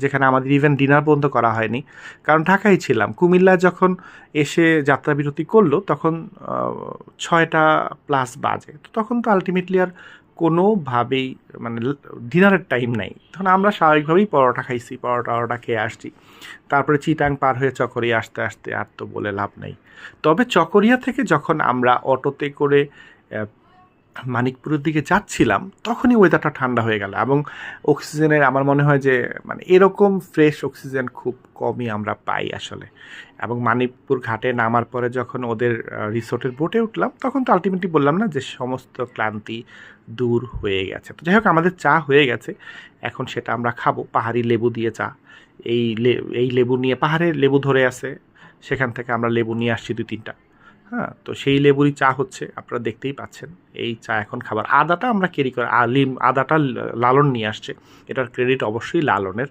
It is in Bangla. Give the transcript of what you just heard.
যেখানে আমাদের ইভেন ডিনার পর্যন্ত করা হয়নি, কারণ ঢাকায় ছিলাম। কুমিল্লা যখন এসে যাত্রাবিরতি করলো তখন ৬টা প্লাস বাজে, তো তখন তো আলটিমেটলি আর কোনোভাবেই মানে ডিনারের টাইম নাই। তখন আমরা স্বাভাবিকভাবেই পরোটা খাইছি, পরোটা খেয়ে আসছি। তারপরে চিটাং পার হয়ে চকরিয়া আসতে আসতে আর তো বলে লাভ নেই। তবে চকরিয়া থেকে যখন আমরা অটোতে করে মানিকপুরের দিকে যাচ্ছিলাম তখনই ওয়েদারটা ঠান্ডা হয়ে গেল, এবং অক্সিজেনের আমার মনে হয় যে মানে এরকম ফ্রেশ অক্সিজেন খুব কমই আমরা পাই আসলে। এবং মানিকপুর ঘাটে নামার পরে যখন ওদের রিসোর্টের বোটে উঠলাম তখন তো আলটিমেটলি বললাম না যে সমস্ত ক্লান্তি দূর হয়ে গেছে। তো যাই হোক, আমাদের চা হয়ে গেছে, এখন সেটা আমরা খাবো। পাহাড়ি লেবু দিয়ে চা। এই লেবু নিয়ে পাহাড়ে লেবু ধরে আছে, সেখান থেকে আমরা লেবু নিয়ে আসছি 2-3টা। হ্যাঁ, তো সেই লেবুরই চা হচ্ছে, আপনারা দেখতেই পাচ্ছেন। এই চা এখন খাবার। আদাটা আমরা ক্যারি করে আদাটা লালন নিয়ে আসছে, এটার ক্রেডিট অবশ্যই লালনের।